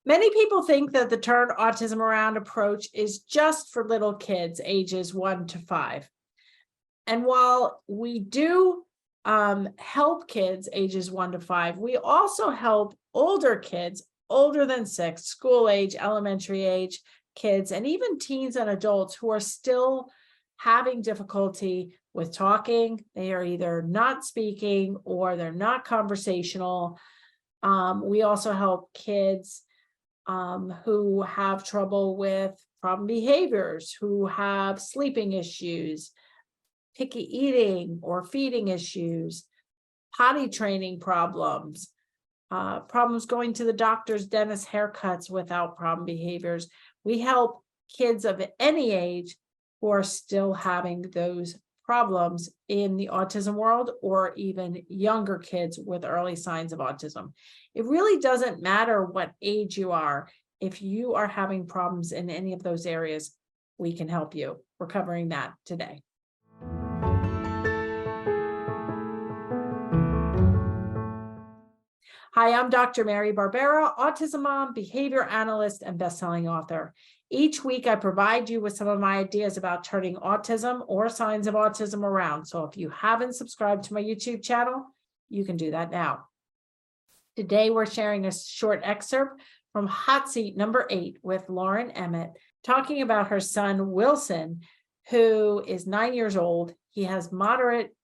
Many people think that the Turn Autism Around approach is just for little kids ages 1 to 5. And while we do help kids ages 1 to 5, we also help older kids, older than 6, school age, elementary age kids, and even teens and adults who are still having difficulty with talking. They are either not speaking or they're not conversational. We also help kids who have trouble with problem behaviors, who have sleeping issues, picky eating or feeding issues, potty training problems, problems going to the doctor's, dentist, haircuts without problem behaviors. We help kids of any age who are still having those problems in the autism world, or even younger kids with early signs of autism. It really doesn't matter what age you are. If you are having problems in any of those areas, we can help you. We're covering that today. Hi, I'm Dr. Mary Barbera, autism mom, behavior analyst, and best-selling author. Each week, I provide you with some of my ideas about turning autism or signs of autism around. So if you haven't subscribed to my YouTube channel, you can do that now. Today, we're sharing a short excerpt from Hot Seat number 8 with Lauren Emmett, talking about her son, Wilson, who is 9 years old. He has moderate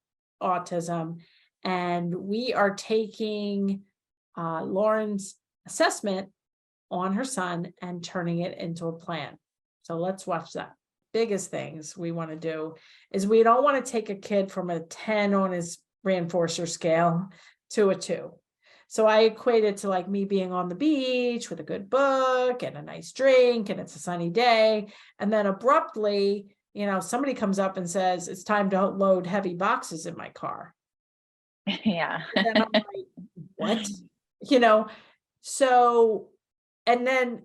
autism, and we are taking Lauren's assessment on her son and turning it into a plan. So let's watch that. Biggest things we want to do is we don't want to take a kid from a 10 on his reinforcer scale to a 2. So I equate it to like me being on the beach with a good book and a nice drink, and it's a sunny day. And then abruptly, somebody comes up and says, it's time to load heavy boxes in my car. Yeah. And then I'm like, what? So, and then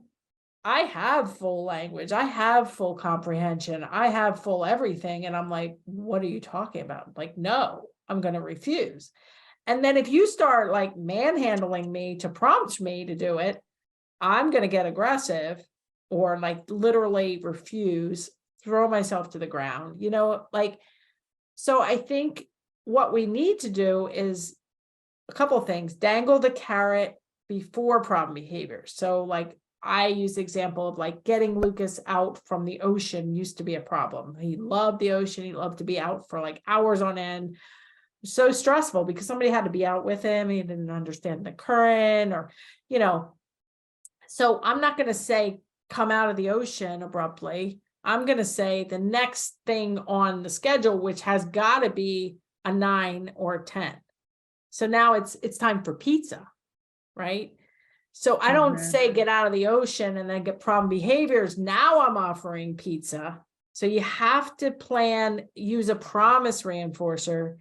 I have full language, I have full comprehension, I have full everything. And I'm like, what are you talking about? Like, no, I'm going to refuse. And then if you start like manhandling me to prompt me to do it, I'm going to get aggressive or like literally refuse, throw myself to the ground, so I think what we need to do is a couple of things. Dangle the carrot before problem behavior. So like I use the example of like getting Lucas out from the ocean used to be a problem. He loved the ocean. He loved to be out for like hours on end. So stressful because somebody had to be out with him. He didn't understand the current or, So I'm not going to say come out of the ocean abruptly. I'm going to say the next thing on the schedule, which has got to be a 9 or a 10. So now it's time for pizza, right? So I don't say get out of the ocean and then get problem behaviors. Now I'm offering pizza. So you have to plan, use a promise reinforcer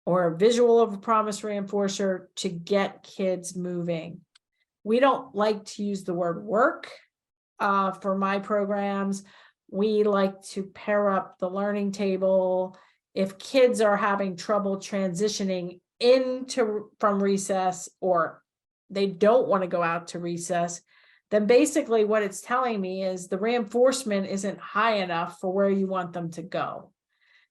or a visual of a promise reinforcer to get kids moving. We don't like to use the word work for my programs. We like to pair up the learning table. If kids are having trouble transitioning from recess, or they don't want to go out to recess, then basically what it's telling me is the reinforcement isn't high enough for where you want them to go.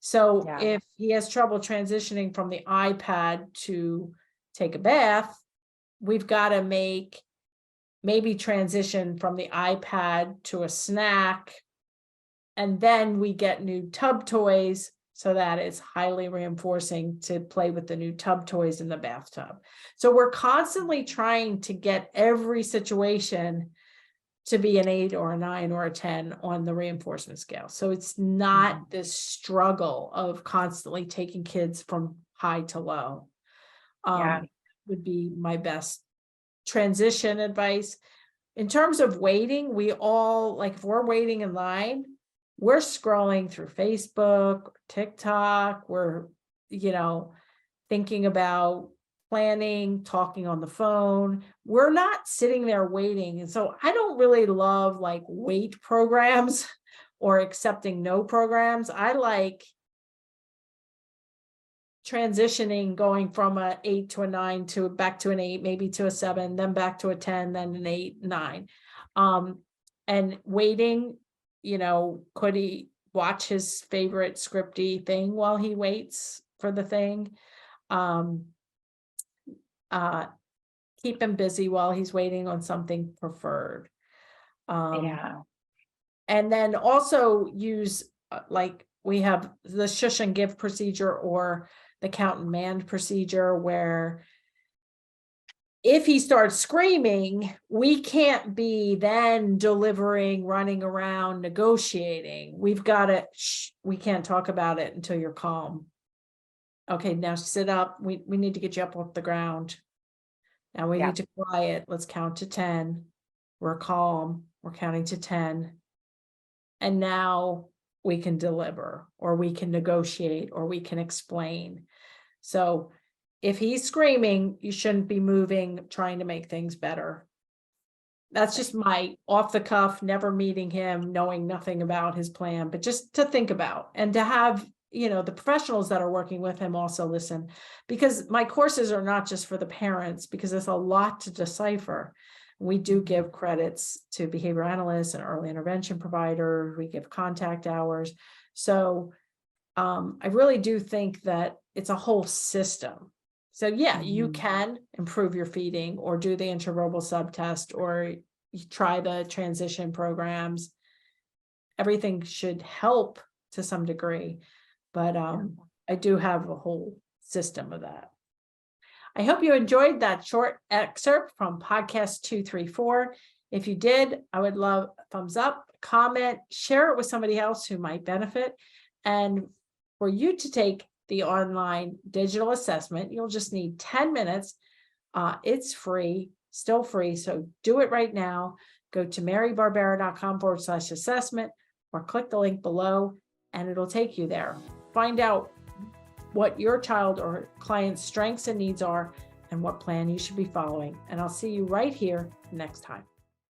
So if he has trouble transitioning from the iPad to take a bath, we've got to maybe transition from the iPad to a snack, and then we get new tub toys so that it's highly reinforcing to play with the new tub toys in the bathtub. So we're constantly trying to get every situation to be an 8 or a 9 or a 10 on the reinforcement scale. So it's not this struggle of constantly taking kids from high to low. Would be my best transition advice. In terms of waiting, we all, like if we're waiting in line, we're scrolling through Facebook, TikTok, we're, thinking about planning, talking on the phone. We're not sitting there waiting. And so I don't really love like wait programs or accepting no programs. I like transitioning, going from a 8 to a 9 to back to an 8, maybe to a 7, then back to a 10, then an 8, 9. And waiting, could he watch his favorite scripty thing while he waits for the thing? Keep him busy while he's waiting on something preferred. Yeah. And then also use, like we have the shush and give procedure or the count and mand procedure, where if he starts screaming, we can't be then delivering, running around, negotiating. We've got to, we can't talk about it until you're calm. Okay, now sit up. We need to get you up off the ground. Now we need to quiet. Let's count to 10. We're calm. We're counting to 10. And now we can deliver, or we can negotiate, or we can explain. So if he's screaming, you shouldn't be moving, trying to make things better. That's just my off the cuff, never meeting him, knowing nothing about his plan, but just to think about, and to have, the professionals that are working with him also listen, because my courses are not just for the parents, because there's a lot to decipher. We do give credits to behavior analysts and early intervention providers. We give contact hours. So I really do think that it's a whole system. So yeah, you can improve your feeding, or do the intraverbal subtest, or you try the transition programs. Everything should help to some degree, but I do have a whole system of that. I hope you enjoyed that short excerpt from podcast 234. If you did, I would love a thumbs up, comment, share it with somebody else who might benefit. And for you to take the online digital assessment, you'll just need 10 minutes. It's free, still free. So do it right now. Go to marybarbera.com/assessment, or click the link below and it'll take you there. Find out what your child or client's strengths and needs are, and what plan you should be following. And I'll see you right here next time.